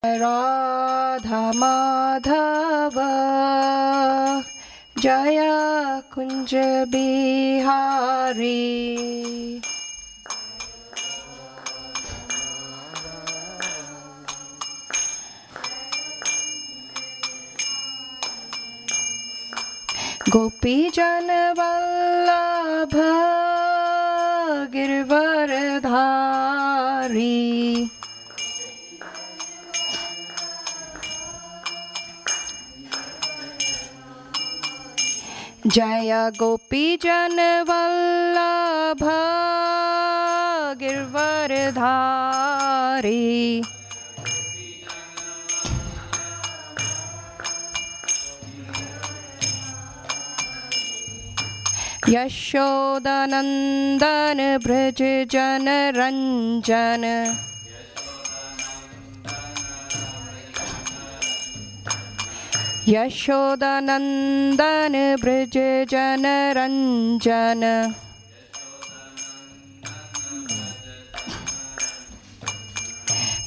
Radha Madhava Jaya Kunja Bihari. Gopi Jana Vallabha Girvaradhari. Jaya Gopi Jana Vallabha Girvaradhari. Yashodanandan Braj Jana Ranjana. Yashodanandan Braj Jana Ranjana.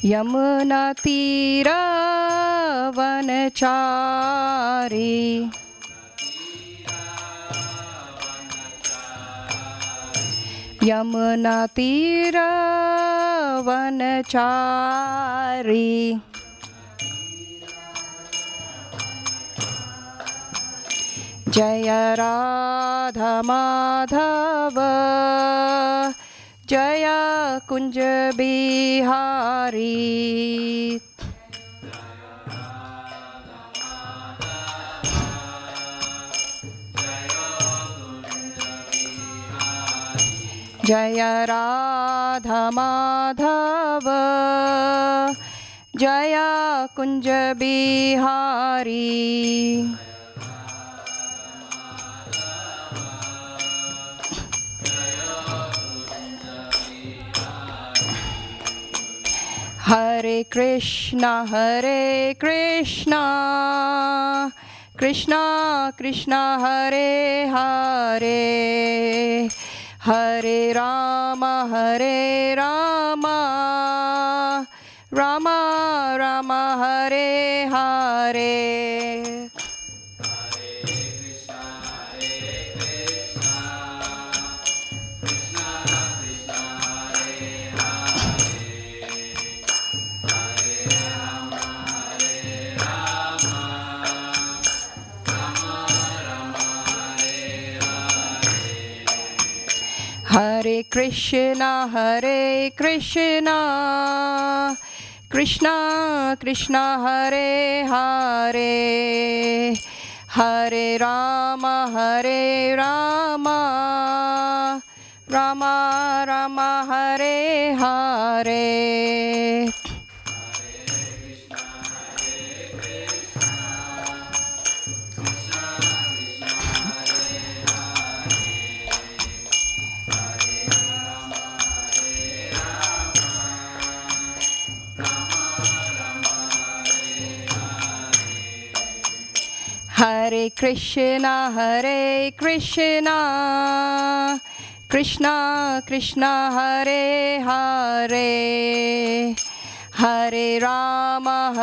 Yamuna Tira Vanachari. Yamuna Tira Vanachari. Jaya Radha Madhava Jaya Kunja Bihari. Jaya Radha Madhava Jaya Kunja Bihari. Hare Krishna, Krishna Krishna Hare Hare, Hare Rama, Rama Rama Hare Hare. Hare Krishna, Krishna Krishna Hare Hare, Hare Rama, Rama Rama Hare Hare. Hare Krishna, Krishna Krishna Hare Hare, Hare Rama,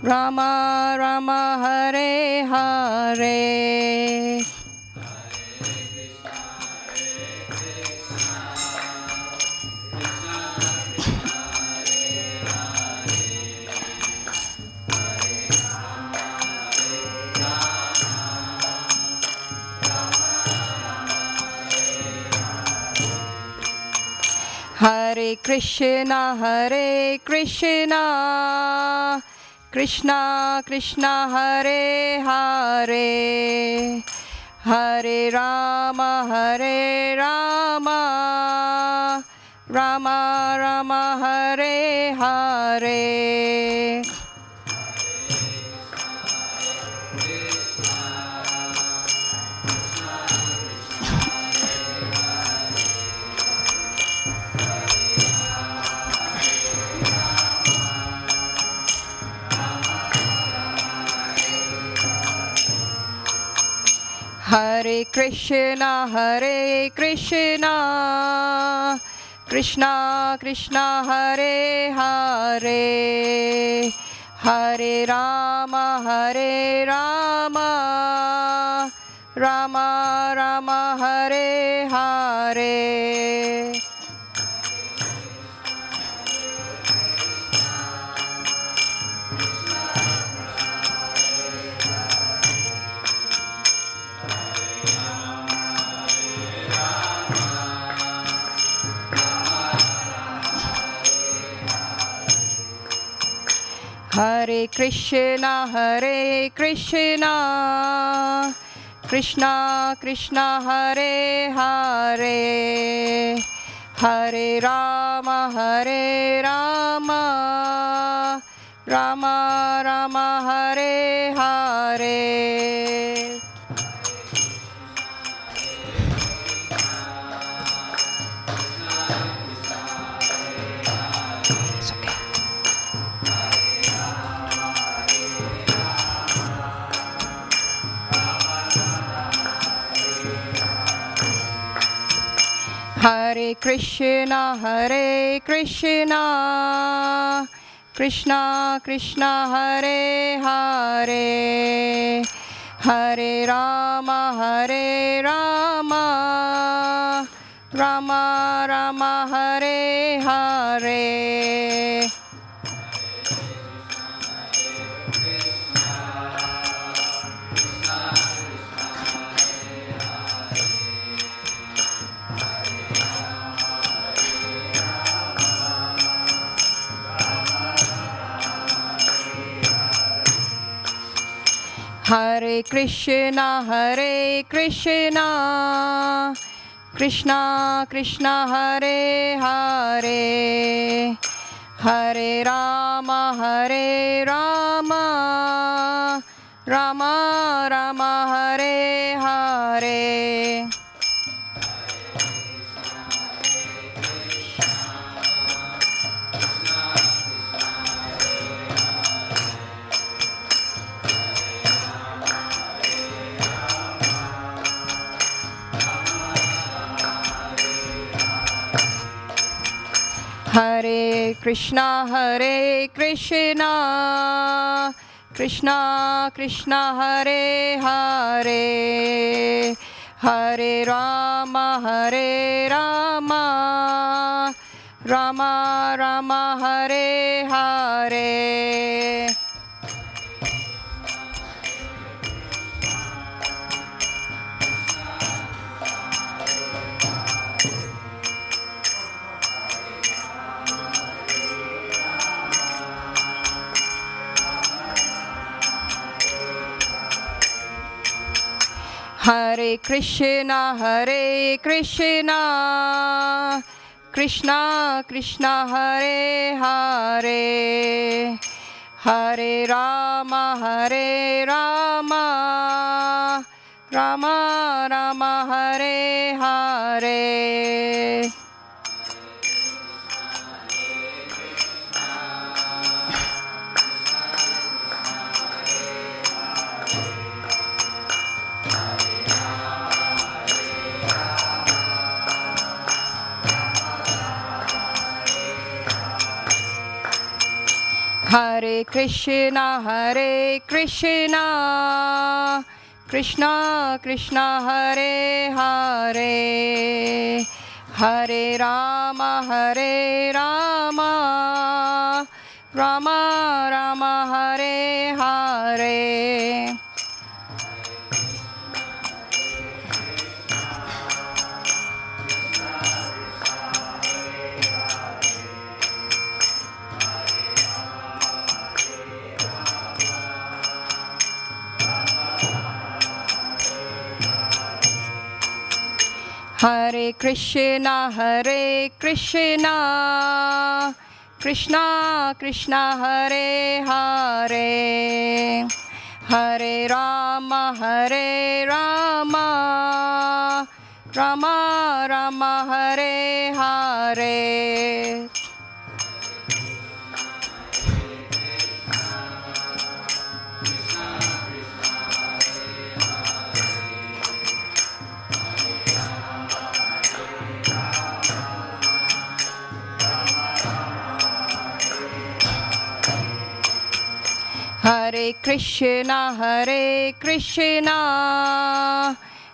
Rama Rama Hare Hare. Hare Krishna, Krishna Krishna Hare Hare, Hare Rama, Rama Rama Hare Hare. Hare Krishna, Krishna Krishna Hare Hare Hare Rama Rama Rama Hare Hare. Hare Krishna Krishna Krishna Hare Hare Hare Rama Rama Rama Hare Hare. It's okay. Hare Krishna Krishna Krishna Hare Hare Hare Rama Rama Rama Hare Hare. Hare Krishna Krishna Krishna Hare Hare Hare Rama Rama Rama Hare Hare. Hare Krishna Krishna Krishna Hare Hare Hare Rama Rama Rama Hare Hare. Hare Krishna Krishna Krishna Hare Hare Hare Rama Rama Rama Hare Hare. Hare Krishna Krishna Krishna Hare Hare Hare Rama Rama Rama Hare Hare. Hare Krishna Krishna Krishna Hare Hare Hare Rama Rama Rama Hare Hare. Hare Krishna,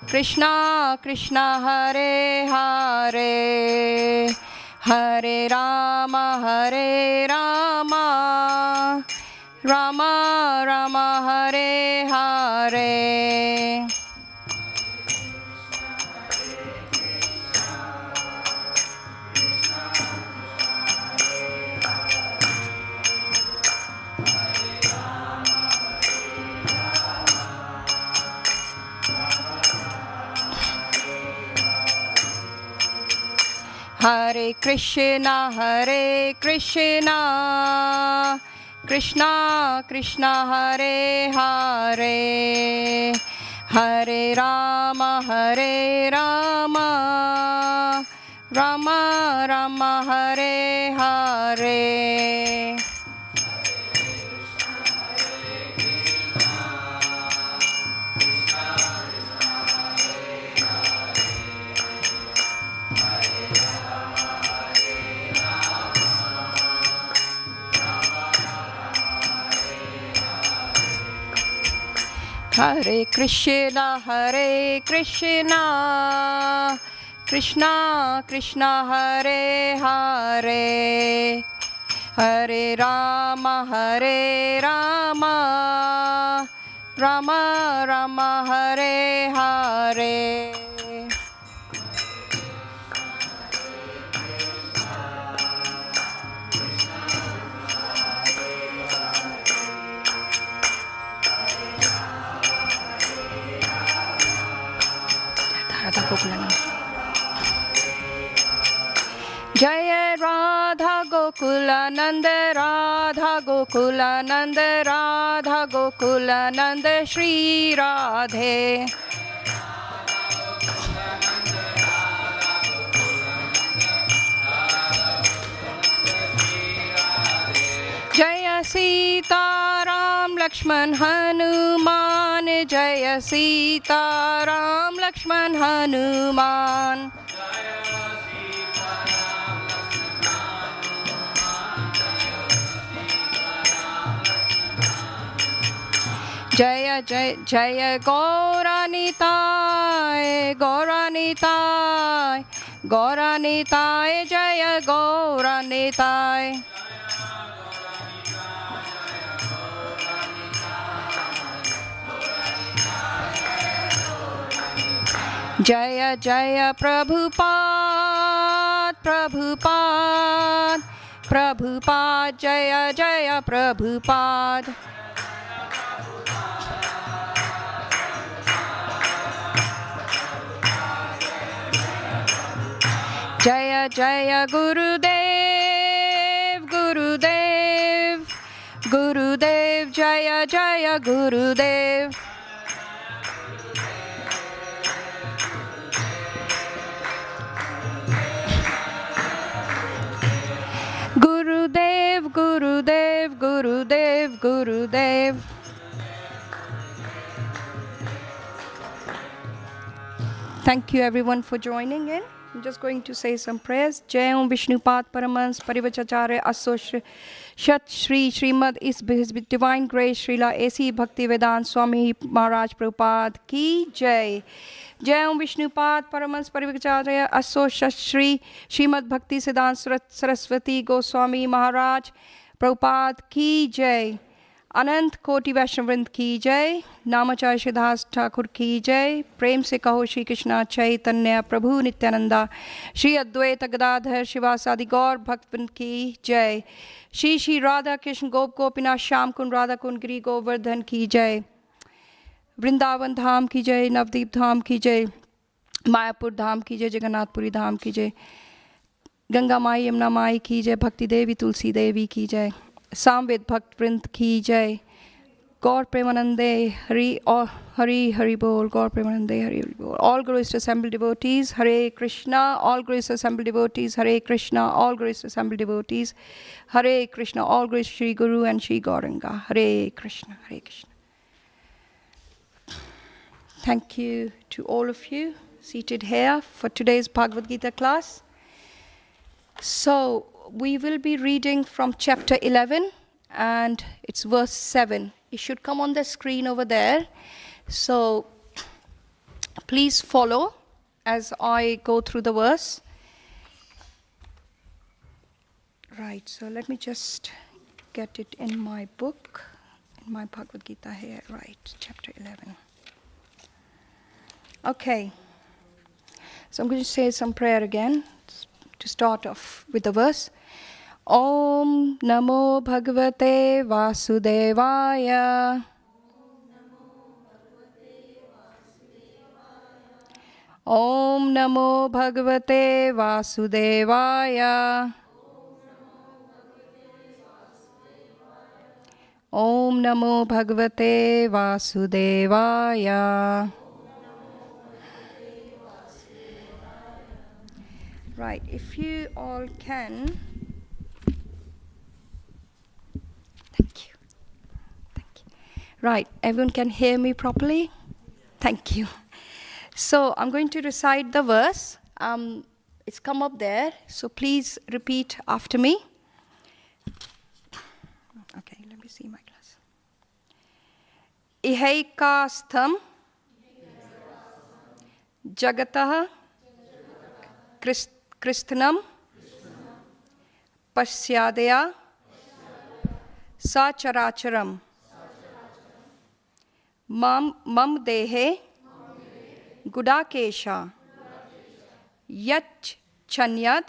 Krishna Krishna Hare Hare, Hare Rama, Rama Rama Hare Hare. Hare Krishna, Krishna Krishna Hare Hare, Hare Rama, Rama Rama Hare Hare. Hare Krishna, Krishna Krishna Hare Hare, Hare Rama, Rama Rama Hare Hare. Jaya Radha Gokulanand, Radha Gokulanand, Radha Gokulanand, Shri Radhe. Jaya Sita Ram Lakshman Hanuman, Jaya Sita Ram Lakshman Hanuman. Jaya Jaya Jaya Gauranitai, Gauranitai, Gauranitai, Jaya Gauranitai. Jaya Jaya Prabhupada, Prabhupada, Prabhupada, Jaya Jaya Prabhupada. Jaya Jaya Gurudev, Gurudev, Gurudev, Jaya Jaya Gurudev. Gurudev, Gurudev, Gurudev, Gurudev. Thank you everyone for joining in. I'm just going to say some prayers. Jai Om Vishnupad Paramans Parivachacharya Asosha Shat Shri Srimad is His Divine Grace Srila A.C. Bhaktivedanta Swami Maharaj Prabhupada Ki Jai. Jai Om Vishnupad Paramans Parivachacharya Asosha Shri Srimad Bhakti Siddhanta Saraswati Goswami Maharaj Prabhupada Ki Jai. अनंत कोटि वैष्णववृंद की जय. नामाचार्य श्रीदास ठाकुर की जय. प्रेम से कहो श्री कृष्णा चैतन्य प्रभु नित्यानंदा श्री अद्वैत गदाधर शिवासादि गौर भक्तवृंद की जय. श्री श्री राधा कृष्ण गोप गोपीनाथ श्याम कुंड राधा कुंड गिरी गोवर्धन की जय. वृंदावन धाम की जय. नवदीप धाम की जय. मायापुर धाम की जय. जगन्नाथपुरी धाम की जय. गंगा माई यमुना माई की जय. भक्ति देवी तुलसी देवी की जय. सामवेद भक्त वृंद की जय. गौर प्रेमानंदे हरि और हरि हरि बोल. गौर प्रेमानंदे हरि हरि बोल. All glories to assembled devotees. Hare Krishna. All glories to assembled devotees. Hare Krishna. All glories to assembled devotees. Hare Krishna. All glories to Shri Guru and Shri Gauranga. Hare Krishna. Hare Krishna. Thank you to all of you seated here for today's Bhagavad Gita class. So we will be reading from chapter 11 and it's verse 7. It should come on the screen over there. So please follow as I go through the verse. Right, so let me just get it in my book, in my Bhagavad Gita here. Right, chapter 11. Okay. So I'm going to say some prayer again to start off with the verse. Om Namo Bhagavate Vasudevaya. Om Namo Bhagavate Vasudevaya. Om Namo Bhagavate Vasudevaya. Right, if you all can. Thank you. Thank you. Right, everyone can hear me properly? Thank you. So I'm going to recite the verse. It's come up there, so please repeat after me. Okay, let me see my class. Ihaikastham Jagatah Kristhanam Pasyadaya Sacharacharam Mam Dehe Gudakesha Yach Chanyad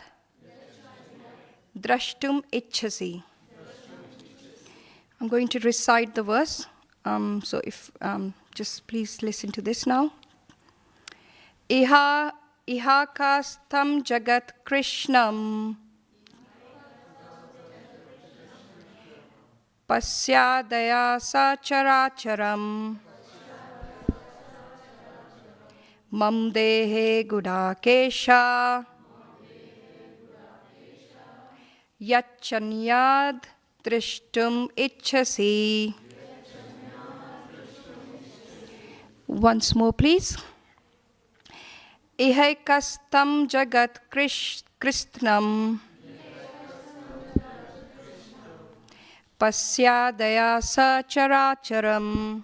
Drashtum Ichhasi. I'm going to recite the verse. So if just please listen to this now. Ihakastam Jagat Krishnam Pasyadaya Sacharacharam Mam Dehe Gudakesha Yachanyad Drishtum Ichhasi. Once more, please. Ihaikastam Jagat Krishnam Pasyadaya Sacharacharam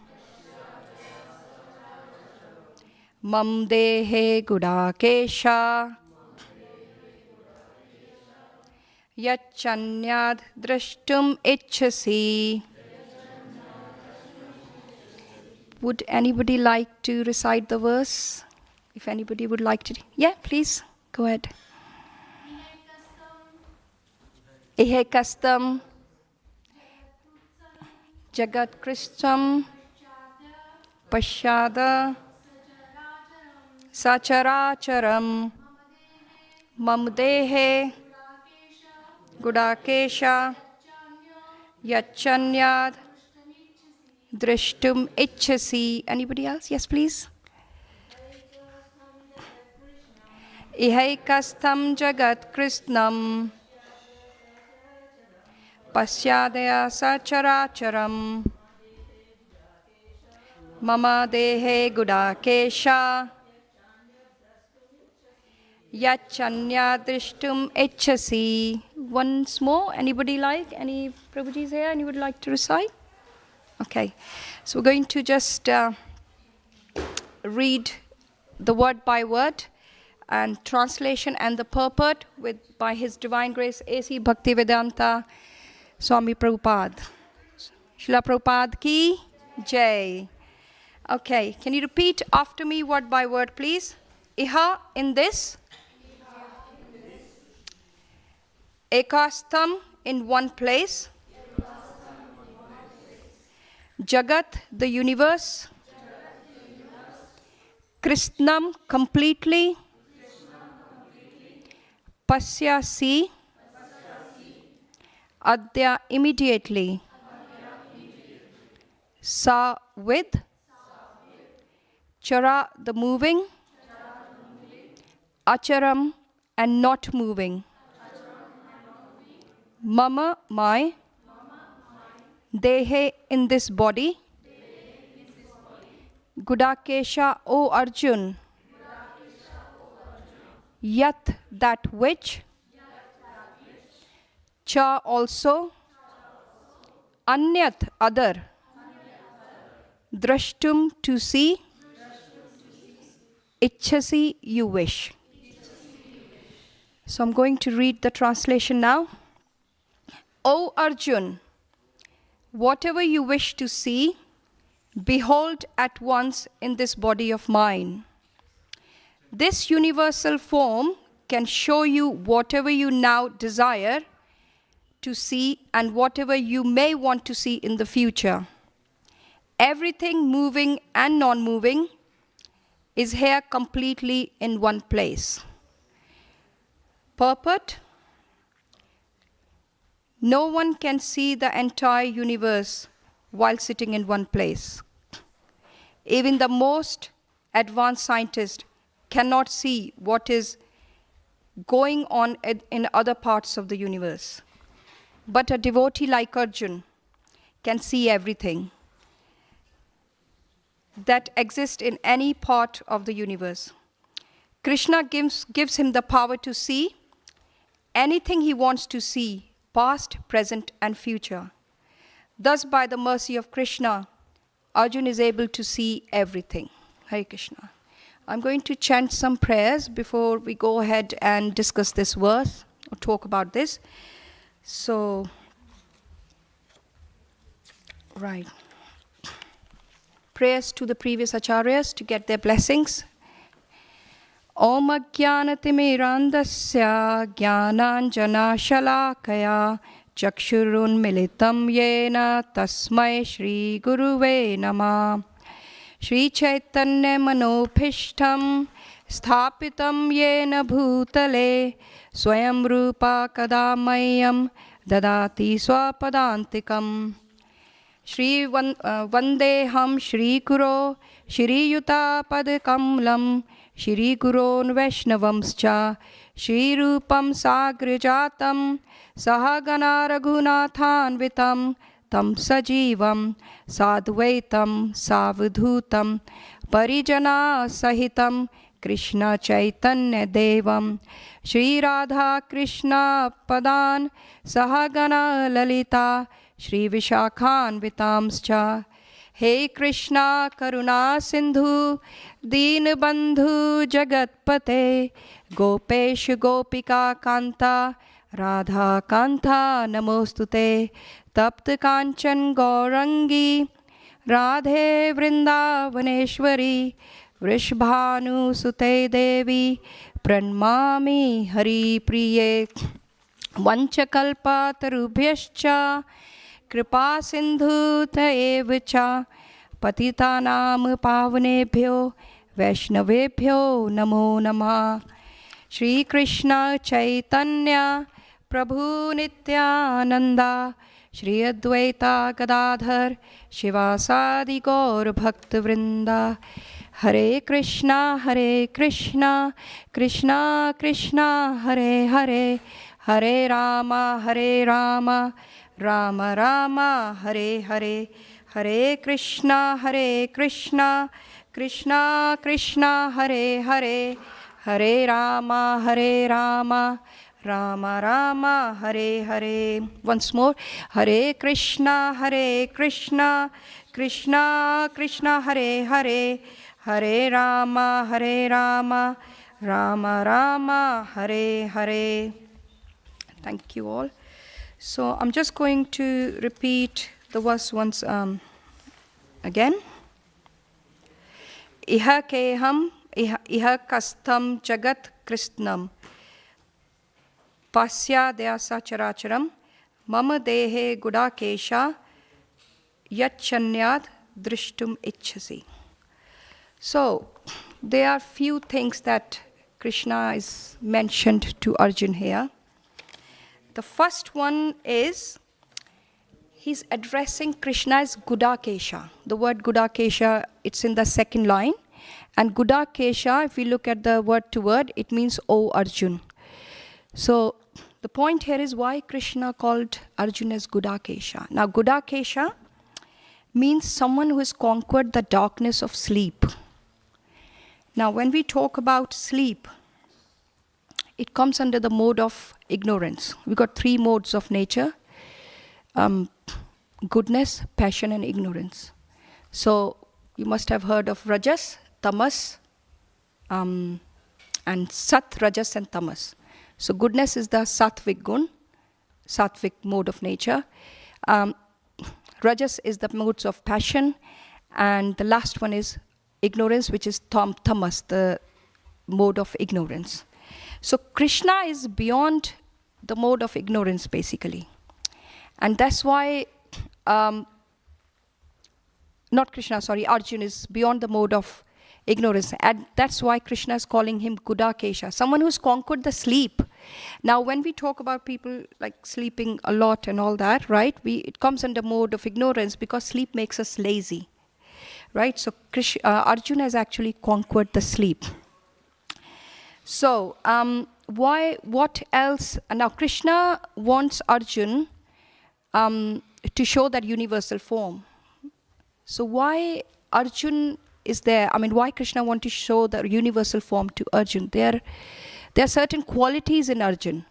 Mam Dehe Gudakesha Yachanyad Drashtum Ichhasi. Would anybody like to recite the verse? If anybody would like to. Yeah, please, go ahead. Ihaikastam Jagat Krishnam Pasyada Sacharacharam Mam Dehe Gudakesha Yachanyad Drishtum Ichhasi. Anybody else? Yes, please. Ihaikastham Jagat Krishnam Pasyadaya Sacharacharam Mama Dehe Gudakesha Yachanya Drishtum Ichhasi. Once more, anybody like? Any Prabhuji's here? Anybody like to recite? Okay, so we're going to just read the word by word and translation and the purport by His Divine Grace A.C. Bhaktivedanta Swami Prabhupada. Srila Prabhupada ki Jai. Okay, can you repeat after me word by word, please? Iha in this. Ekastham in one place. Jagat, the universe. Krishnam, completely. Pasyasi, Adya, immediately. Sa, with. Chara, the moving. Acharam, and not moving. Mama, my. Dehe, in this body. Gudakesha, O Arjun. Yat, that which. Cha, also. Anyat, other. Drashtum, to see. Ichhasi, you wish. So I'm going to read the translation now. O Arjun, whatever you wish to see, behold at once in this body of mine. This universal form can show you whatever you now desire to see and whatever you may want to see in the future. Everything moving and non-moving is here completely in one place. Purport: no one can see the entire universe while sitting in one place. Even the most advanced scientist cannot see what is going on in other parts of the universe. But a devotee like Arjun can see everything that exists in any part of the universe. Krishna gives him the power to see anything he wants to see, past, present, and future. Thus, by the mercy of Krishna, Arjun is able to see everything. Hare Krishna. I'm going to chant some prayers before we go ahead and discuss this verse or talk about this. So, right. Prayers to the previous acharyas to get their blessings. Om Ajnanatirmirandasya Jnananjana Shalakaya Chakshurun Militam Yena Tasmai Shri Guruve Namah. Shri Chaitanya Manopishtam Sthapitam Yena Bhutale Swayam Rupa Kadamayam Dadati Swapadantikam. Shri Vandeham Shri Guru Shri Yuta Padakamlam Shri Gurun Vaishnavamscha Shri Rupam Sagrijatam Sahagana Raghunathanvitam Tam Sajivam Sadvaitam Savadhutam Parijana Sahitam Krishna Chaitanya Devam Shri Radha Krishna Padan Sahagana Lalita Shri Vishakhan Vitamscha. He Krishna Karuna Sindhu Deen Bandhu Jagatpate Gopesh Gopika Kanta Radha Kanta Namostute Tapt Kanchan Gaurangi Radhe Vrindavaneshwari Vrishbhanu Sute Devi Pranmami Hari Priye Vanchakalpa Tarubhyascha Kripa Sindhu Taevacha Patitanam Pavanebhyo Vaishnavebhyo Namo Namah. Shri Krishna Chaitanya Prabhu Nityananda Shri Advaita Gadadhar Shivasadi Gaur Bhakta Vrinda. Hare Krishna Krishna Krishna Hare Hare Hare Rama Rama Rama Hare Hare. Hare Krishna Krishna Krishna Hare Hare Hare Rama Rama Rama Hare Hare. Once more. Hare Krishna Krishna Krishna Hare Hare Hare Rama Rama Hare Hare. Thank you all. So I'm just going to repeat the verse once again. Iha keham iha kastam jagat krishnam pasya deyasa characharam mama dehe gudakesha yachanyad drishtum ichhasi. So there are few things that Krishna is mentioned to Arjun here. The first one is he's addressing Krishna as Gudakesha. The word Gudakesha, it's in the second line. And Gudakesha, if we look at the word to word, it means O Arjun. So the point here is why Krishna called Arjun as Gudakesha. Now Gudakesha means someone who has conquered the darkness of sleep. Now when we talk about sleep, it comes under the mode of ignorance. We got three modes of nature: goodness, passion, and ignorance. So you must have heard of Rajas, Tamas, and Sat, Rajas and Tamas. So goodness is the Sattvic gun, Sattvic mode of nature. Rajas is the modes of passion, and the last one is ignorance, which is Tamas, the mode of ignorance. So Krishna is beyond the mode of ignorance, basically. And that's why, Arjun is beyond the mode of ignorance. And that's why Krishna is calling him Gudakesha, someone who's conquered the sleep. Now, when we talk about people like sleeping a lot and all that, right, it comes under mode of ignorance because sleep makes us lazy, right? So Arjuna has actually conquered the sleep. So, what else? Now, Krishna wants Arjun to show that universal form. So why Arjun is there? I mean, why Krishna want to show the universal form to Arjun? There are certain qualities in Arjun.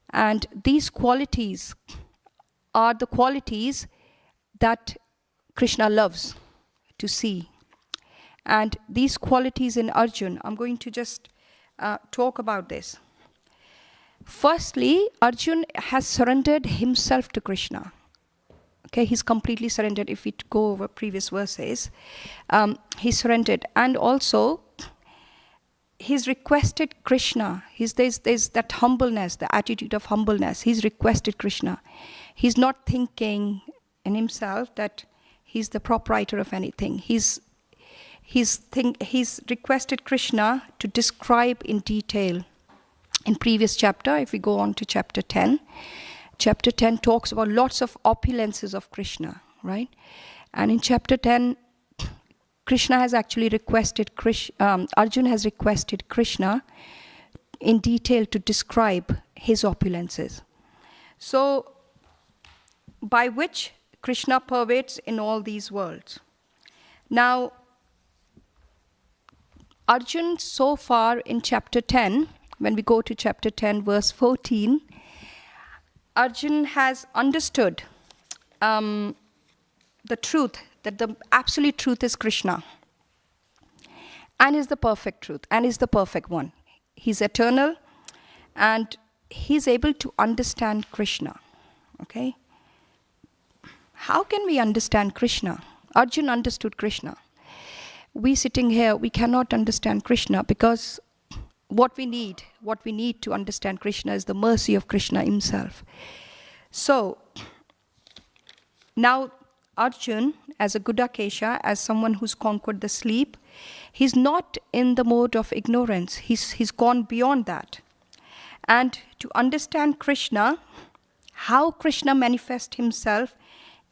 And these qualities are the qualities that Krishna loves to see. And these qualities in Arjun, I'm going to just talk about this. Firstly, Arjun has surrendered himself to Krishna. Okay, he's completely surrendered. If we go over previous verses, he surrendered. And also, he's requested Krishna. There's that humbleness, the attitude of humbleness. He's requested Krishna. He's not thinking in himself that he's the proprietor of anything. He's requested Krishna to describe in detail. In previous chapter, if we go on to chapter 10, chapter 10 talks about lots of opulences of Krishna, right? And in chapter 10, Krishna has actually requested, Arjun has requested Krishna in detail to describe his opulences. So, by which Krishna pervades in all these worlds. Now, Arjun so far in chapter 10, when we go to chapter 10, verse 14, Arjun has understood the truth, that the absolute truth is Krishna, and is the perfect truth, and is the perfect one. He's eternal, and he's able to understand Krishna. Okay? How can we understand Krishna? Arjun understood Krishna. We sitting here, we cannot understand Krishna because what we need to understand Krishna is the mercy of Krishna himself. So, now Arjun, as a Gudakesha, as someone who's conquered the sleep, he's not in the mode of ignorance. He's gone beyond that. And to understand Krishna, how Krishna manifests himself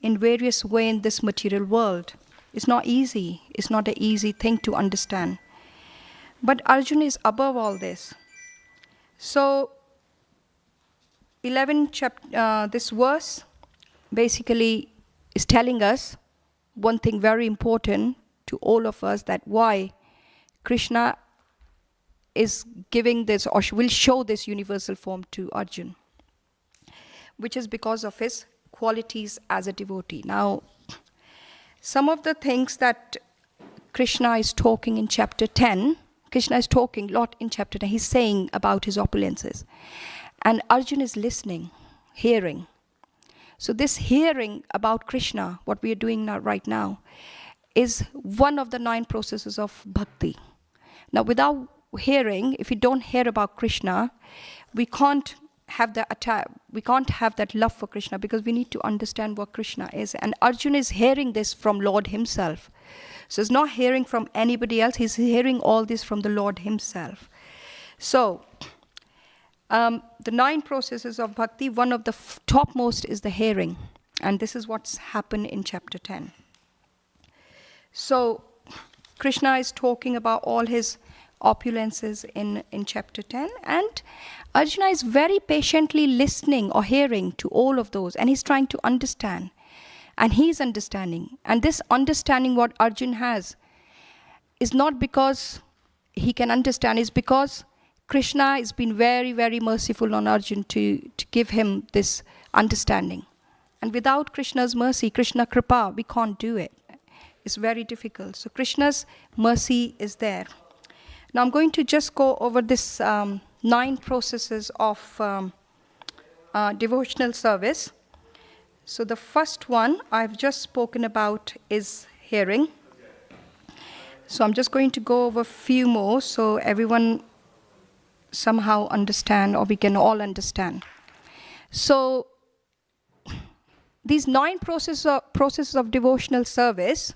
in various ways in this material world, is not easy. It's not an easy thing to understand. But Arjun is above all this. So, 11 this verse basically is telling us one thing very important to all of us, that why Krishna is giving this or will show this universal form to Arjun, which is because of his qualities as a devotee. Now, some of the things that Krishna is talking in chapter 10, Krishna is talking a lot in chapter 10. He's saying about his opulences. And Arjun is listening, hearing. So this hearing about Krishna, what we are doing right now, is one of the 9 processes of bhakti. Now, without hearing, if we don't hear about Krishna, we can't have that love for Krishna, because we need to understand what Krishna is. And Arjun is hearing this from Lord himself. So he's not hearing from anybody else. He's hearing all this from the Lord himself. So, the 9 processes of bhakti, one of the topmost is the hearing. And this is what's happened in chapter 10. So, Krishna is talking about all his opulences in chapter 10. And Arjuna is very patiently listening or hearing to all of those. And he's trying to understand. And he's understanding. And this understanding what Arjun has is not because he can understand, it's because Krishna has been very, very merciful on Arjun to give him this understanding. And without Krishna's mercy, Krishna Kripa, we can't do it. It's very difficult. So Krishna's mercy is there. Now I'm going to just go over this 9 processes of devotional service. So the first one I've just spoken about is hearing. So I'm just going to go over a few more so everyone somehow understand, or we can all understand. So these 9 processes of devotional service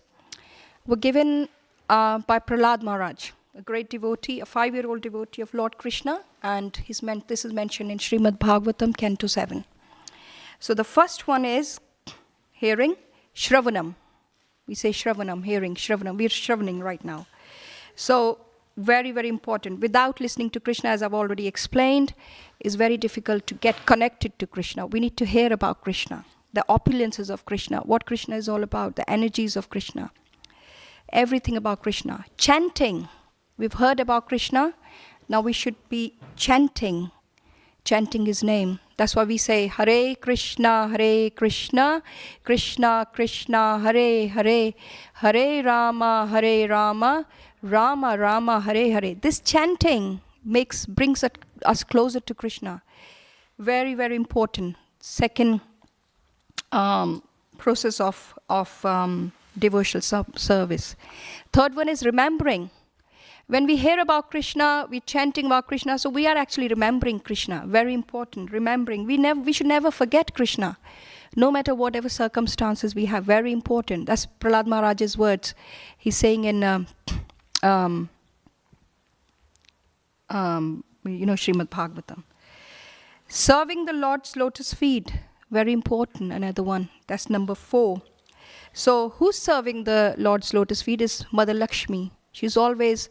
were given by Prahlad Maharaj, a great devotee, a 5-year-old devotee of Lord Krishna, and this is mentioned in Srimad Bhagavatam, Canto 7. So the first one is hearing, Shravanam. We say Shravanam, hearing, Shravanam. We're Shravaning right now. So very, very important. Without listening to Krishna, as I've already explained, it's very difficult to get connected to Krishna. We need to hear about Krishna, the opulences of Krishna, what Krishna is all about, the energies of Krishna, everything about Krishna. Chanting. We've heard about Krishna. Now we should be chanting his name. That's why we say Hare Krishna, Krishna Krishna, Hare Hare, Hare Rama, Rama Rama, Hare Hare. This chanting brings us closer to Krishna. Very, very important. Second process of devotional service. Third one is remembering. When we hear about Krishna, we're chanting about Krishna, so we are actually remembering Krishna. Very important, remembering. We should never forget Krishna, no matter whatever circumstances we have. Very important. That's Prahlad Maharaj's words. He's saying in, Srimad Bhagavatam. Serving the Lord's lotus feet. Very important, another one. That's number 4. So who's serving the Lord's lotus feet is Mother Lakshmi. She's always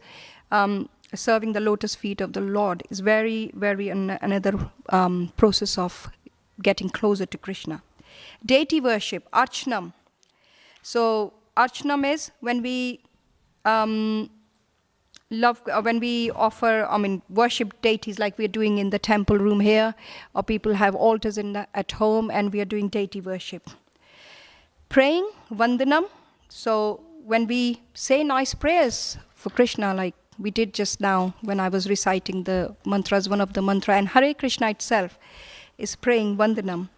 serving the lotus feet of the Lord. Is very, very another process of getting closer to Krishna. Deity worship, Archanam. So Archanam is when we worship deities like we're doing in the temple room here, or people have altars at home and we are doing deity worship. Praying, Vandanam. So when we say nice prayers for Krishna, like we did just now when I was reciting the mantras, one of the mantra, and Hare Krishna itself is praying Vandanam.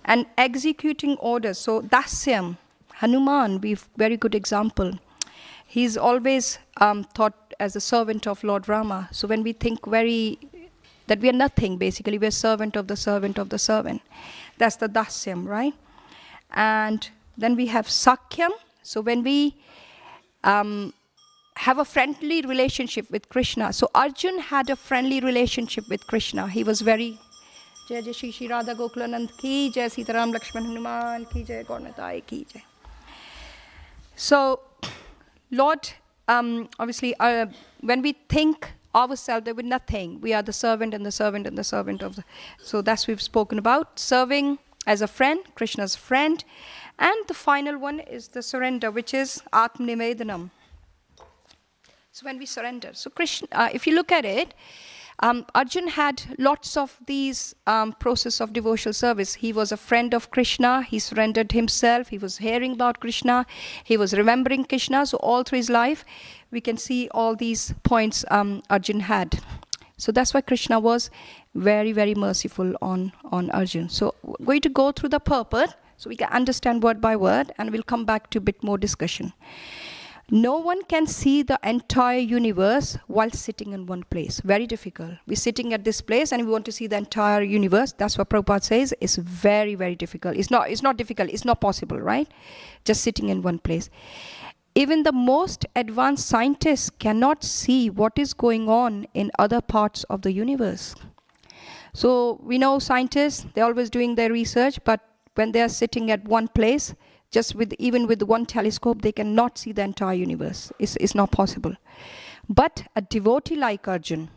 And executing orders, so Dasyam, Hanuman, very good example. He's always thought as a servant of Lord Rama. So when we think that we are nothing, basically, we're servant of the servant of the servant. That's the Dasyam, right? And then we have Sakyam. So when we have a friendly relationship with Krishna. So Arjun had a friendly relationship with Krishna. He was very... Jai Jai Shri Shri Radha Gokulanand ki Jai, Sitaram Lakshman Hanuman ki Jai, Gaurnatai ki Jai. So, Lord, obviously, when we think ourselves, that we're nothing. We are the servant and the servant and the servant of the... So that's we've spoken about. Serving as a friend, Krishna's friend. And the final one is the surrender, which is Atmanivedanam. So when we surrender. So Krishna, if you look at it, Arjun had lots of these process of devotional service. He was a friend of Krishna. He surrendered himself. He was hearing about Krishna. He was remembering Krishna. So all through his life, we can see all these points Arjun had. So that's why Krishna was very, very merciful on Arjun. So we're going to go through the purport so we can understand word by word, and we'll come back to a bit more discussion. No one can see the entire universe while sitting in one place. Very difficult. We're sitting at this place and we want to see the entire universe. That's what Prabhupada says. It's very, very difficult. It's not difficult. It's not possible, right? Just sitting in one place. Even the most advanced scientists cannot see what is going on in other parts of the universe. So we know scientists, they're always doing their research, but when they're sitting at one place, even with one telescope, they cannot see the entire universe. It's not possible. But a devotee like Arjun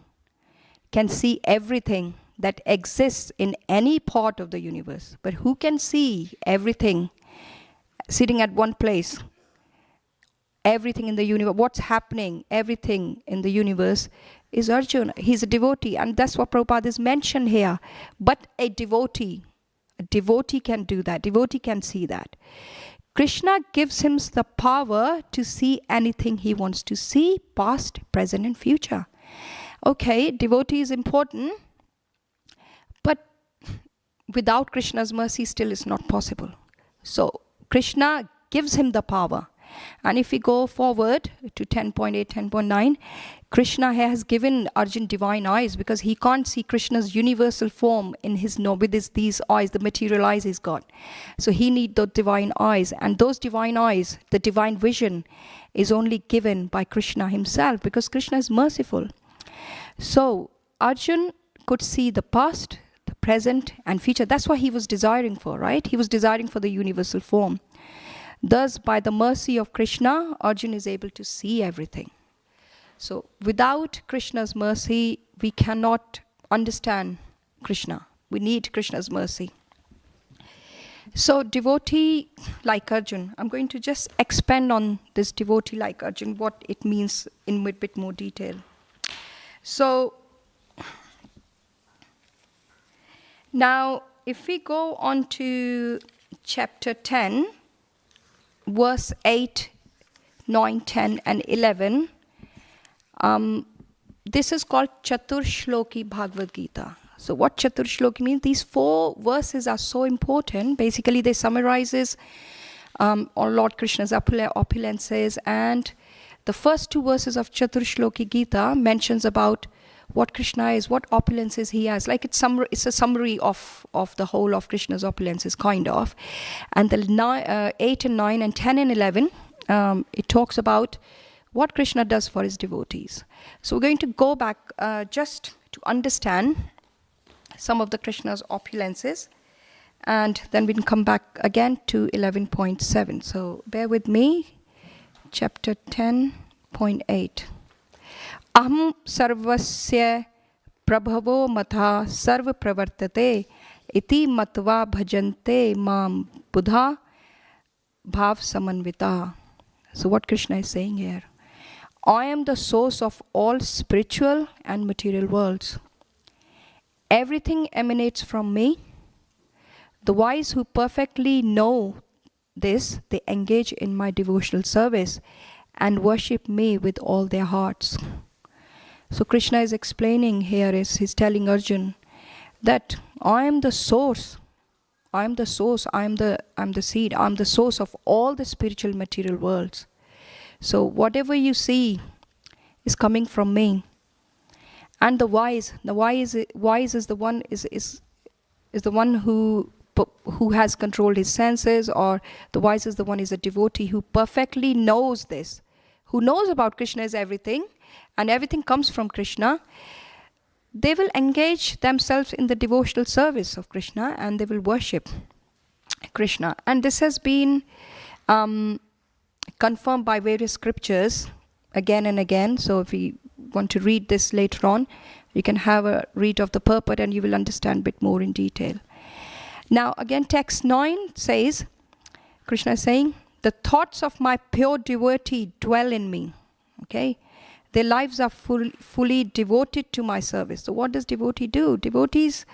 can see everything that exists in any part of the universe. But who can see everything sitting at one place? Everything in the universe, what's happening, everything in the universe is Arjun. He's a devotee, and that's what Prabhupada is mentioned here. But a devotee can do that. Devotee can see that. Krishna gives him the power to see anything he wants to see, past, present, and future. Okay, devotee is important, but without Krishna's mercy still is not possible. So Krishna gives him the power. And if we go forward to 10.8, 10.9, Krishna has given Arjun divine eyes because he can't see Krishna's universal form in his with these eyes, the material eyes he's got. So he needs the divine eyes. And those divine eyes, the divine vision, is only given by Krishna himself because Krishna is merciful. So Arjun could see the past, the present, and future. That's what he was desiring for, right? He was desiring for the universal form. Thus, by the mercy of Krishna, Arjun is able to see everything. So, without Krishna's mercy, we cannot understand Krishna. We need Krishna's mercy. So, devotee like Arjun, I'm going to just expand on this devotee like Arjun, what it means in a bit more detail. So, now, if we go on to chapter 10, verse 8, 9, 10, and 11, this is called Chatur Shloki Bhagavad Gita. So what Chatur Shloki means, these 4 verses are so important. Basically, they summarizes all Lord Krishna's opulences, and the first 2 verses of Chatur Shloki Gita mentions about what Krishna is, what opulences he has. Like it's a summary of the whole of Krishna's opulences, kind of. And the 8 and 9 and 10 and 11, it talks about what Krishna does for his devotees. So we're going to go back just to understand some of the Krishna's opulences, and then we can come back again to 11.7. So bear with me. Chapter 10.8. Aham sarvasya prabhavo matha sarva pravartate iti matva bhajante mam buddha bhav samanvita. So what Krishna is saying here, I am the source of all spiritual and material worlds. Everything emanates from me. The wise who perfectly know this, they engage in my devotional service and worship me with all their hearts. So Krishna is explaining here, he's telling Arjun that I am the source. I am the source, I'm the seed, I'm the source of all the spiritual material worlds. So whatever you see is coming from me. And the wise is the one is the one who has controlled his senses, or the wise is the one is a devotee who perfectly knows this, who knows about Krishna is everything, and everything comes from Krishna. They will engage themselves in the devotional service of Krishna and they will worship Krishna. And this has been confirmed by various scriptures again and again. So if we want to read this later on, you can have a read of the purport and you will understand a bit more in detail. Now again, text 9 says, Krishna is saying, the thoughts of my pure devotee dwell in me. Okay? Their lives are fully devoted to my service. So what does devotee do? Devotees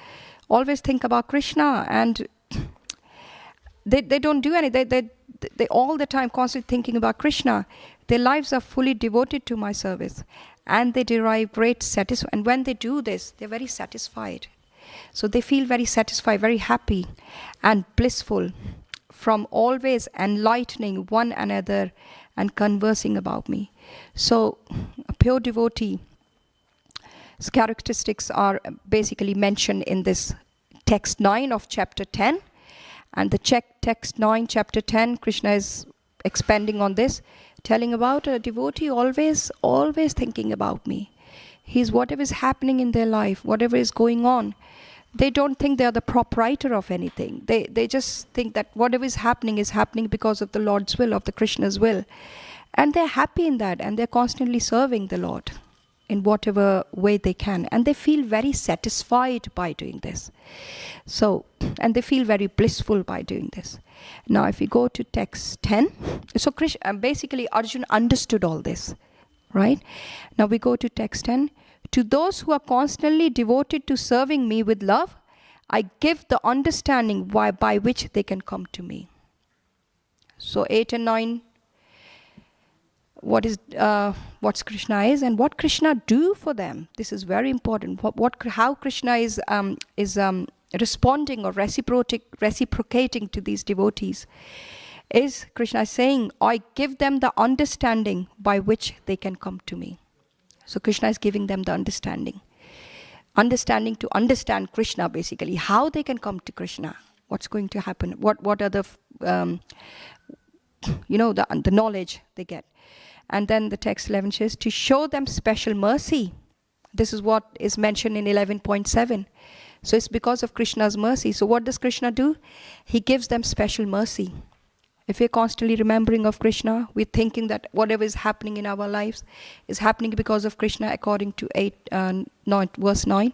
always think about Krishna, and they don't do anything. They all the time constantly thinking about Krishna. Their lives are fully devoted to my service, and they derive great satisfaction. And when they do this, they're very satisfied. So they feel very satisfied, very happy and blissful from always enlightening one another and conversing about me. So a pure devotee's characteristics are basically mentioned in this text 9 of chapter 10. And the text 9, chapter 10, Krishna is expanding on this, telling about a devotee always thinking about me. He's whatever is happening in their life, whatever is going on. They don't think they are the proprietor of anything. They just think that whatever is happening because of the Lord's will, of the Krishna's will. And they're happy in that, and they're constantly serving the Lord in whatever way they can. And they feel very satisfied by doing this. So, and they feel very blissful by doing this. Now, if we go to text 10, so basically Arjuna understood all this, right? Now we go to text 10. To those who are constantly devoted to serving me with love, I give the understanding by which they can come to me. So 8 and 9, what's Krishna is and what Krishna do for them. This is very important. How Krishna is responding or reciprocating to these devotees. Is Krishna saying, I give them the understanding by which they can come to me. So Krishna is giving them the understanding to understand Krishna, basically, how they can come to Krishna, what's going to happen, what are the the knowledge they get. And then the text 11 says, to show them special mercy. This is what is mentioned in 11.7. So it's because of Krishna's mercy. So what does Krishna do? He gives them special mercy. If we're constantly remembering of Krishna, we're thinking that whatever is happening in our lives is happening because of Krishna, according to verse 9.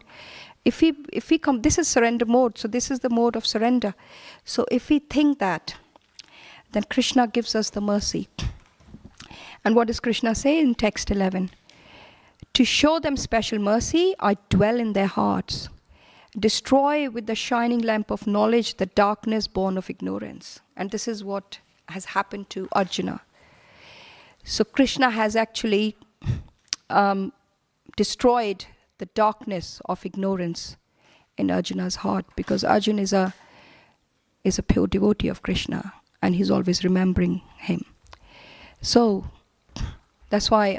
If we come, this is surrender mode. So this is the mode of surrender. So if we think that, then Krishna gives us the mercy. And what does Krishna say in text 11? To show them special mercy, I dwell in their hearts. Destroy with the shining lamp of knowledge the darkness born of ignorance. And this is what has happened to Arjuna. So Krishna has actually destroyed the darkness of ignorance in Arjuna's heart, because Arjuna is a pure devotee of Krishna and he's always remembering him. So that's why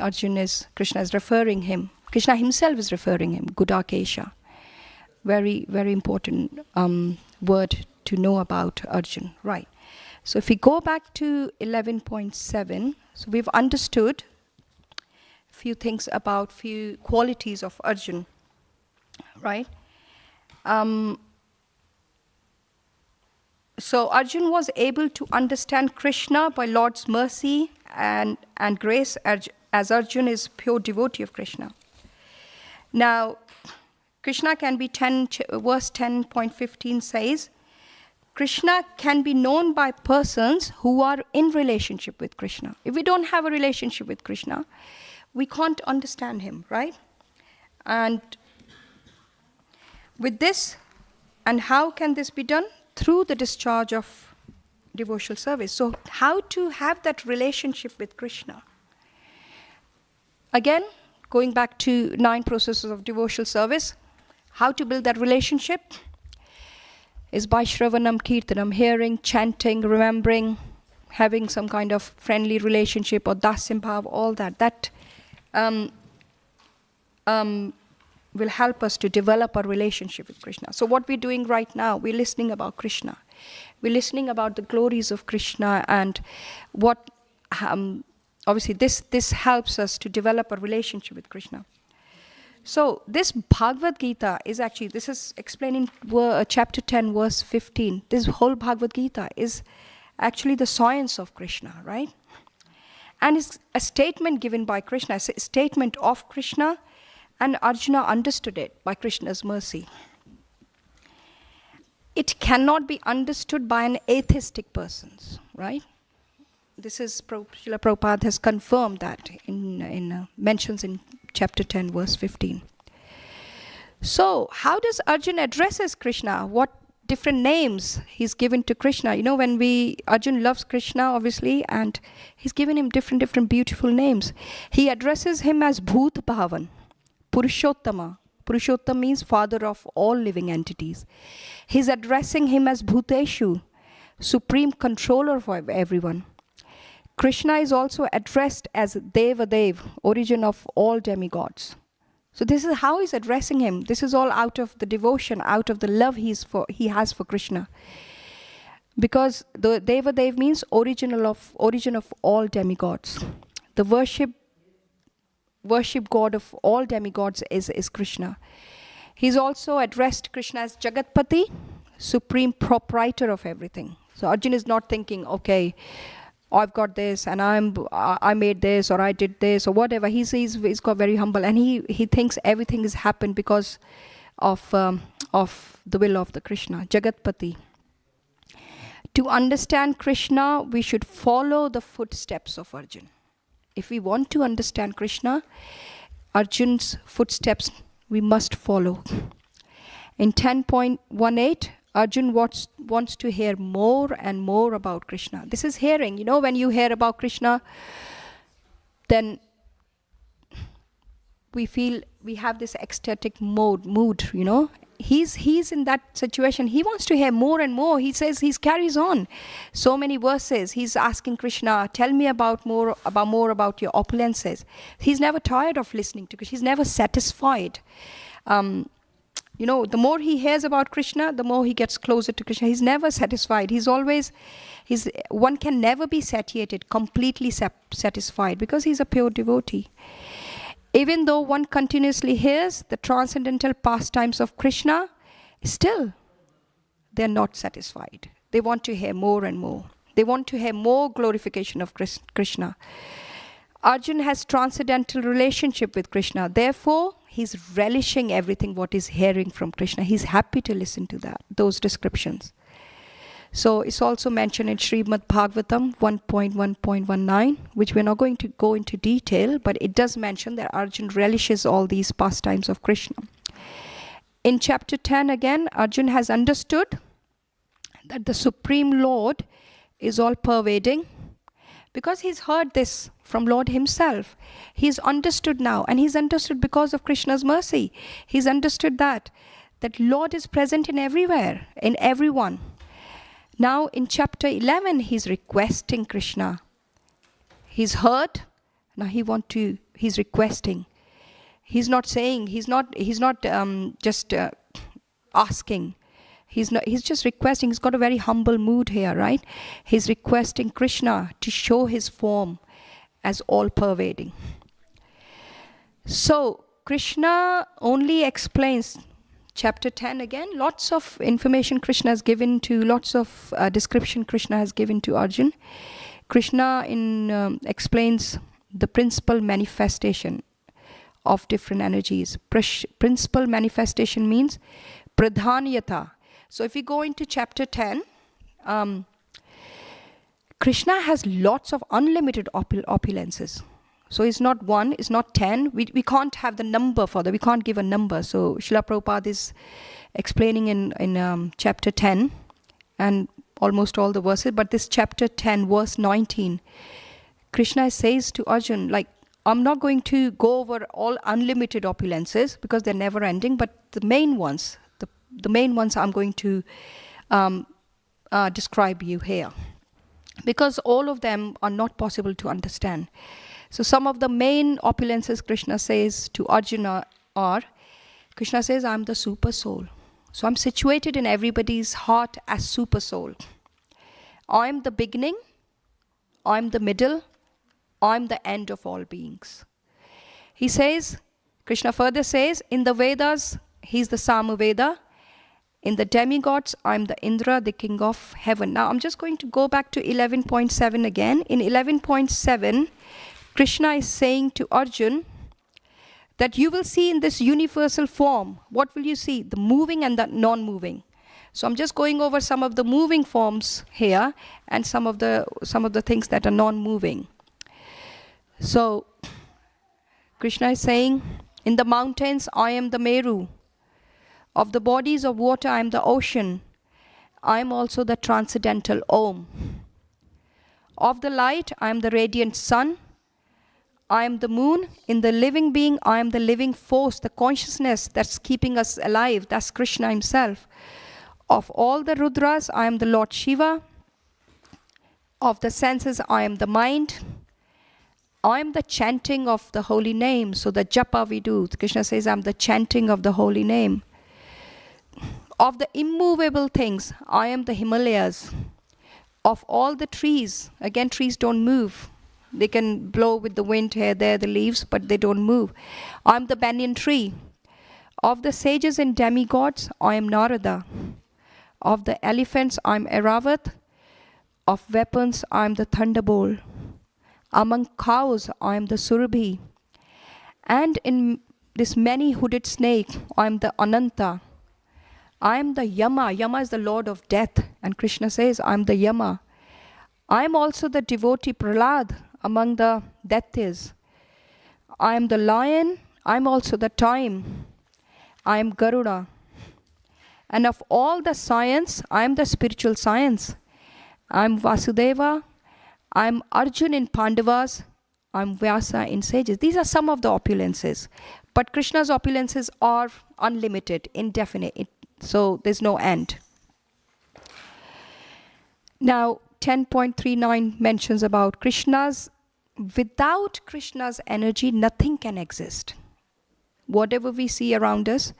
Krishna is referring him. Krishna himself is referring him, Gudakesha. Very, very important word to know about Arjun. Right. So if we go back to 11.7, so we've understood a few things about few qualities of Arjun. Right. So Arjun was able to understand Krishna by Lord's mercy and grace, as Arjun is pure devotee of Krishna. Now, Krishna can be verse 10.15 says, Krishna can be known by persons who are in relationship with Krishna. If we don't have a relationship with Krishna, we can't understand him, right? And with this, and how can this be done? Through the discharge of devotional service. So how to have that relationship with Krishna? Again, going back to 9 processes of devotional service, how to build that relationship is by Shravanam, Kirtanam, hearing, chanting, remembering, having some kind of friendly relationship or dasim bhav, all that. That will help us to develop a relationship with Krishna. So what we're doing right now, we're listening about Krishna. We're listening about the glories of Krishna and what, obviously this helps us to develop a relationship with Krishna. So this Bhagavad Gita is actually, this is explaining chapter 10, verse 15. This whole Bhagavad Gita is actually the science of Krishna, right? And it's a statement given by Krishna, a statement of Krishna, and Arjuna understood it by Krishna's mercy. It cannot be understood by an atheistic person, right? This is, Srila Prabhupada has confirmed that in mentions in chapter 10, verse 15. So, how does Arjuna addresses Krishna? What different names he's given to Krishna? You know, Arjuna loves Krishna, obviously, and he's given him different beautiful names. He addresses him as Bhut Bhavan, Purushottama. Purushottama means father of all living entities. He's addressing him as Bhuteshu, supreme controller for everyone. Krishna is also addressed as Devadev, origin of all demigods. So this is how he's addressing him. This is all out of the devotion, out of the love he has for Krishna. Because the Devadev means origin of all demigods. The worship God of all demigods is Krishna. He's also addressed Krishna as Jagatpati, supreme proprietor of everything. So Arjuna is not thinking, okay, I've got this and I made this or I did this or whatever. He's got very humble and he thinks everything has happened because of the will of the Krishna, Jagatpati. To understand Krishna, we should follow the footsteps of Arjuna. If we want to understand Krishna, Arjuna's footsteps we must follow. In 10.18, Arjun wants to hear more and more about Krishna. This is hearing. When you hear about Krishna, then we have this ecstatic mood. He's in that situation. He wants to hear more and more. He says, he carries on so many verses. He's asking Krishna, tell me more about your opulences. He's never tired of listening to Krishna. He's never satisfied. The more he hears about Krishna, the more he gets closer to Krishna. He's never satisfied. One can never be satiated, completely satisfied, because he's a pure devotee. Even though one continuously hears the transcendental pastimes of Krishna, still they're not satisfied. They want to hear more and more. They want to hear more glorification of Krishna. Arjun has transcendental relationship with Krishna. Therefore, he's relishing everything what he's hearing from Krishna. He's happy to listen to those descriptions. So it's also mentioned in Srimad Bhagavatam 1.1.19, which we're not going to go into detail, but it does mention that Arjun relishes all these pastimes of Krishna. In chapter 10 again, Arjun has understood that the Supreme Lord is all pervading, because he's heard this from Lord himself. He's understood now, and he's understood because of Krishna's mercy. He's understood that Lord is present in everywhere, in everyone. Now in chapter 11, he's requesting Krishna. He's heard. Now he's requesting. He's not saying, he's not just asking. He's just requesting. He's got a very humble mood here, right? He's requesting Krishna to show his form as all pervading. So Krishna only explains chapter 10 again, lots of information Krishna has given to, lots of description Krishna has given to Arjun. Krishna explains the principal manifestation of different energies. Principal manifestation means pradhanyata. So if we go into chapter 10, Krishna has lots of unlimited opulences. So it's not 1, it's not 10. We can't have the number for that. We can't give a number. So Srila Prabhupada is explaining in chapter 10 and almost all the verses. But this chapter 10, verse 19, Krishna says to Arjun, I'm not going to go over all unlimited opulences because they're never ending. But the main ones, the main ones I'm going to describe you here, because all of them are not possible to understand. So some of the main opulences Krishna says to Arjuna are, Krishna says, I'm the super soul. So I'm situated in everybody's heart as super soul. I'm the beginning, I'm the middle, I'm the end of all beings. He says, Krishna further says, in the Vedas, he's the Samaveda. In the demigods, I'm the Indra, the king of heaven. Now I'm just going to go back to 11.7 again. In 11.7, Krishna is saying to Arjun that you will see in this universal form, what will you see? The moving and the non-moving. So I'm just going over some of the moving forms here and some of the things that are non-moving. So Krishna is saying, in the mountains I am the Meru. Of the bodies of water I am the ocean. I am also the transcendental Om. Of the light I am the radiant sun. I am the moon. In the living being, I am the living force, the consciousness that's keeping us alive. That's Krishna himself. Of all the Rudras, I am the Lord Shiva. Of the senses, I am the mind. I am the chanting of the holy name. So the japa we do, Krishna says, I'm the chanting of the holy name. Of the immovable things, I am the Himalayas. Of all the trees, again, trees don't move. They can blow with the wind here, there, the leaves, but they don't move. I'm the banyan tree. Of the sages and demigods, I am Narada. Of the elephants, I'm Airavat. Of weapons, I'm the thunderbolt. Among cows, I'm the Surabhi. And in this many-hooded snake, I'm the Ananta. I'm the Yama. Yama is the Lord of Death. And Krishna says, I'm the Yama. I'm also the devotee Prahlad among the Daityas. I am the lion. I'm also the time. I am Garuda. And of all the science, I am the spiritual science. I'm Vasudeva, I'm Arjun in Pandavas, I'm Vyasa in sages. These are some of the opulences. But Krishna's opulences are unlimited, indefinite. So there's no end. Now, 10.39 mentions about Krishna's, without Krishna's energy, nothing can exist. Whatever we see around us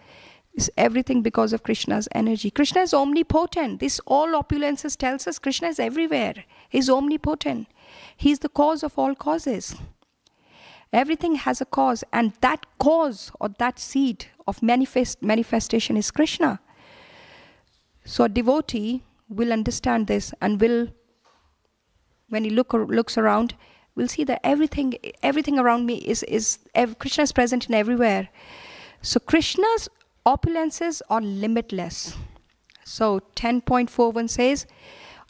is everything because of Krishna's energy. Krishna is omnipotent. This all opulences tells us Krishna is everywhere. He's omnipotent. He's the cause of all causes. Everything has a cause, and that cause or that seed of manifestation is Krishna. So a devotee will understand this and will, when he looks around, will see that everything around me is Krishna is present in everywhere. So Krishna's opulences are limitless. So 10.41 says,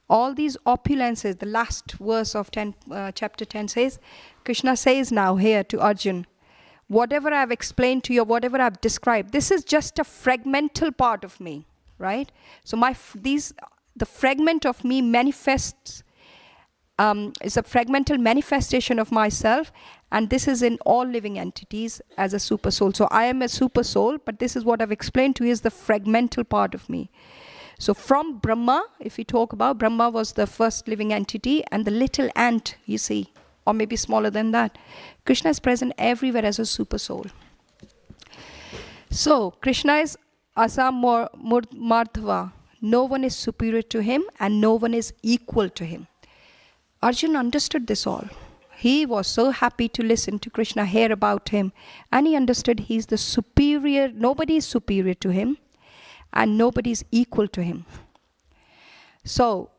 all these opulences, the last verse of chapter 10 says, Krishna says now here to Arjun, whatever I've explained to you, whatever I've described, this is just a fragmental part of me, right? So the fragment of me manifests, is a fragmental manifestation of myself, and this is in all living entities as a super soul. So I am a super soul, but this is what I've explained to you is the fragmental part of me. So from Brahma, if we talk about, Brahma was the first living entity, and the little ant, you see, or maybe smaller than that. Krishna is present everywhere as a super soul. So Krishna is Asam Mardhava. No one is superior to him, and no one is equal to him. Arjuna understood this all. He was so happy to listen to Krishna, hear about him, and he understood he's the superior, nobody is superior to him, and nobody is equal to him. So,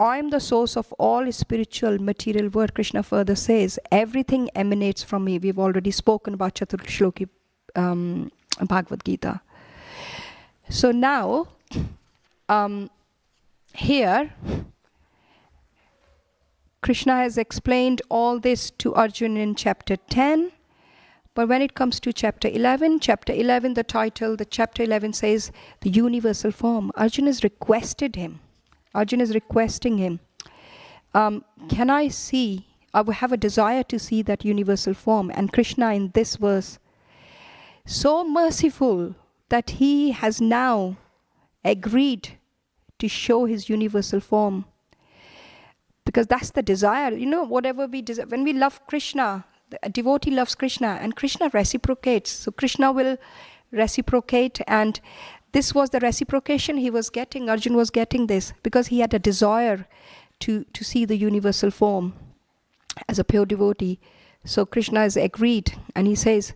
I am the source of all spiritual material world, Krishna further says. Everything emanates from me. We've already spoken about Chaturshloki Bhagavad Gita. So now, here, Krishna has explained all this to Arjuna in chapter 10. But when it comes to chapter 11, the title, the chapter 11 says, the universal form. Arjuna has requested him. Arjuna is requesting him. Can I see, I have a desire to see that universal form. And Krishna in this verse, so merciful that he has now agreed to show his universal form. Because that's the desire. You know, whatever we desire, when we love Krishna, a devotee loves Krishna, and Krishna reciprocates. So Krishna will reciprocate, and this was the reciprocation he was getting. Arjuna was getting this because he had a desire to see the universal form as a pure devotee. So Krishna has agreed, and he says,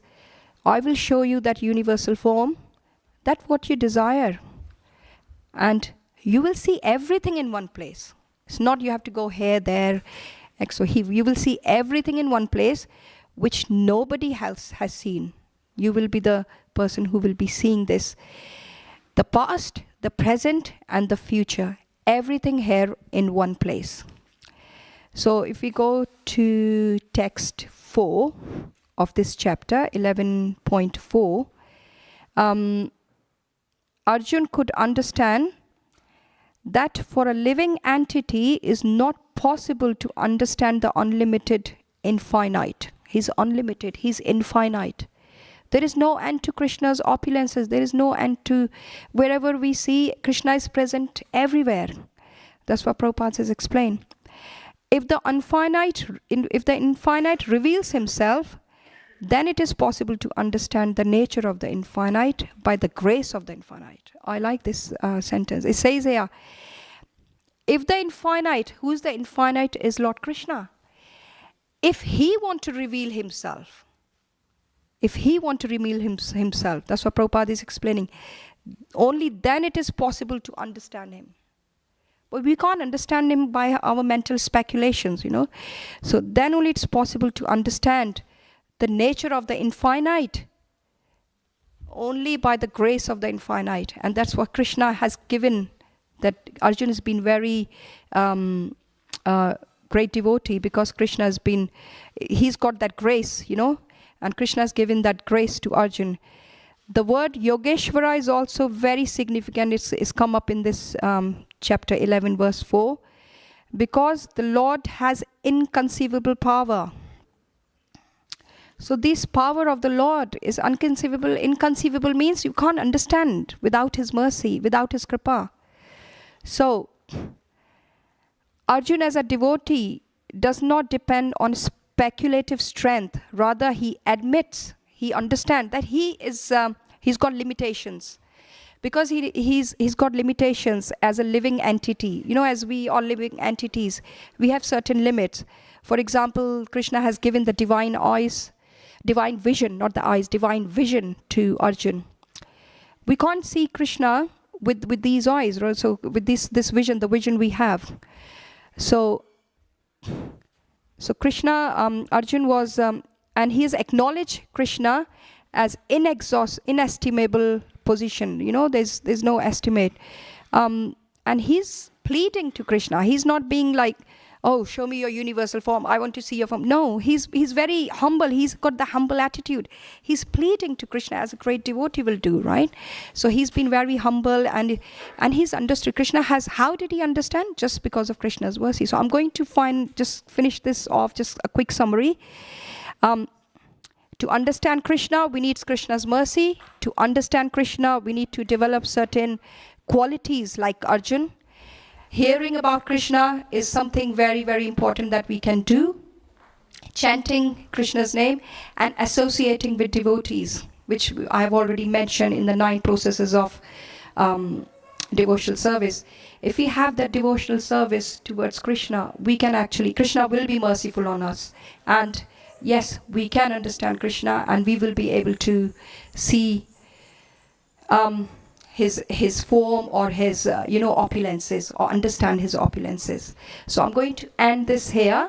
I will show you that universal form, that's what you desire. And you will see everything in one place. It's not you have to go here, there. So you will see everything in one place, which nobody else has seen. You will be the person who will be seeing this. The past, the present, and the future. Everything here in one place. So if we go to text 4 of this chapter, 11.4, Arjun could understand that for a living entity is not possible to understand the unlimited infinite. He's unlimited, he's infinite. There is no end to Krishna's opulences. There is no end to wherever we see Krishna is present everywhere. That's what Prabhupada has explained. If the infinite reveals himself, then it is possible to understand the nature of the infinite by the grace of the infinite. I like this sentence. It says here, if the infinite, who is the infinite, is Lord Krishna. If he want to reveal himself, that's what Prabhupada is explaining, only then it is possible to understand him. But we can't understand him by our mental speculations, you know. So then only it's possible to understand the nature of the infinite only by the grace of the infinite. And that's what Krishna has given, that Arjuna has been very great devotee, because Krishna he's got that grace, you know, and Krishna has given that grace to Arjuna. The word Yogeshvara is also very significant. It's come up in this chapter 11, verse 4. Because the Lord has inconceivable power. So this power of the Lord is inconceivable. Inconceivable means you can't understand without His mercy, without His kripa. So Arjuna as a devotee does not depend on speculative strength. Rather, he admits, he understands that he's got limitations. Because he's got limitations as a living entity. You know, as we are living entities, we have certain limits. For example, Krishna has given the divine eyes, divine vision, not the eyes, divine vision to Arjuna. We can't see Krishna with these eyes, right? So with this vision, the vision we have. So Krishna, Arjuna was, and he has acknowledged Krishna as inestimable position. You know, there's no estimate. And he's pleading to Krishna. He's not being like, oh, show me your universal form. I want to see your form. No, he's very humble. He's got the humble attitude. He's pleading to Krishna as a great devotee will do, right? So he's been very humble and he's understood. Krishna has, how did he understand? Just because of Krishna's mercy. So I'm going to finish this off, just a quick summary. To understand Krishna, we need Krishna's mercy. To understand Krishna, we need to develop certain qualities like Arjuna. Hearing about Krishna is something very, very important that we can do. Chanting Krishna's name and associating with devotees, which I have already mentioned in the 9 processes of devotional service. If we have that devotional service towards Krishna, we can actually, Krishna will be merciful on us. And yes, we can understand Krishna and we will be able to see his form or his opulences, or understand his opulences. So I'm going to end this here,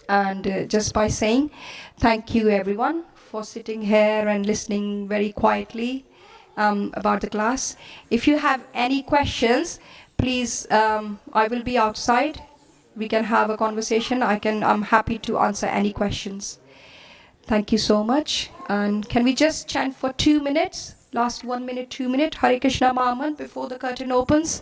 and just by saying thank you everyone for sitting here and listening very quietly about the class. If you have any questions, please, I will be outside. We can have a conversation. I'm happy to answer any questions. Thank you so much. And can we just chant for 2 minutes? Last 1 minute, 2 minutes, Hare Krishna Mahamantra before the curtain opens.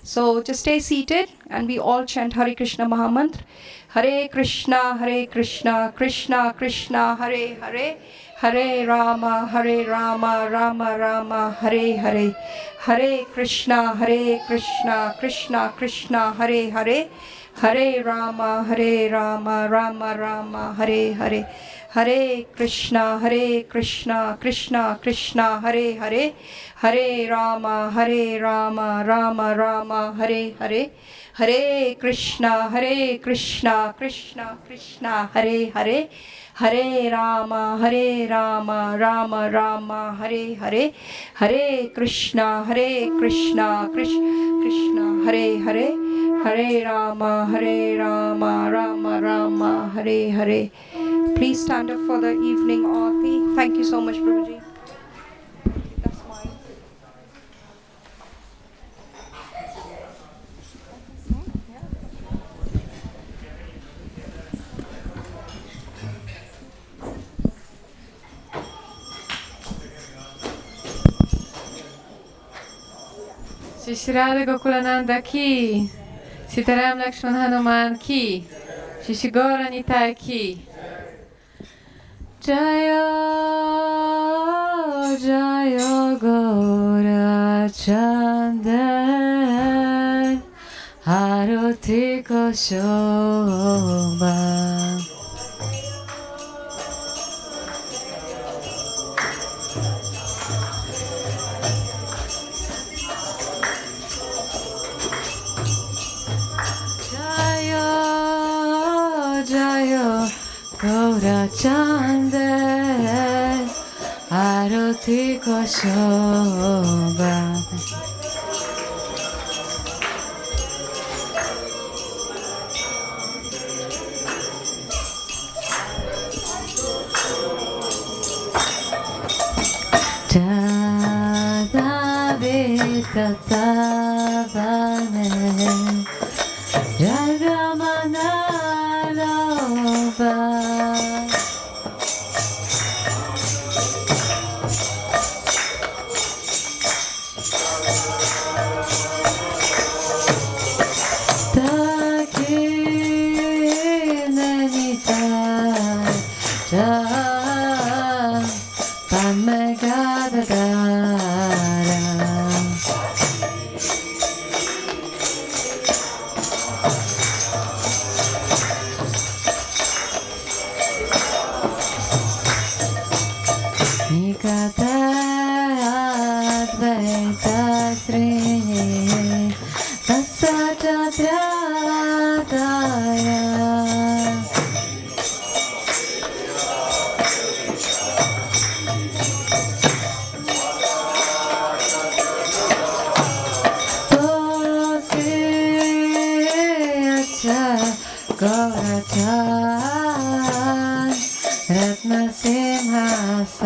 So just stay seated and we all chant Hare Krishna Mahamantra. Hare Krishna, Krishna Krishna, Hare Hare, Hare Rama, Rama Rama, Hare Hare. Hare Krishna, Krishna Krishna, Hare Hare, Hare Rama, Rama Rama, Hare Hare. Hare Krishna, Krishna Krishna, Hare Hare, Hare Rama, Rama Rama, Hare Hare. Hare Krishna, Krishna Krishna, Hare Hare, Hare Rama, Rama Rama, Hare Hare. Hare Krishna, Krishna Hare Hare, Hare Rama, Rama Rama, Hare Hare. Please stand up for the evening aarti. Thank you so much, Prabhuji. That's mine. Shri Shri Radha Gokulananda ki, Sitaram Lakshman Hanuman ki, Shri Shri Gaura Nitai ki. Jaya Jaya Gaura Chandan Arati Shobha. Jaya Jaya Gaura Chandan Arati Shobha. Tatavane Jagamanalova Gaurachan Ratna Simhasana.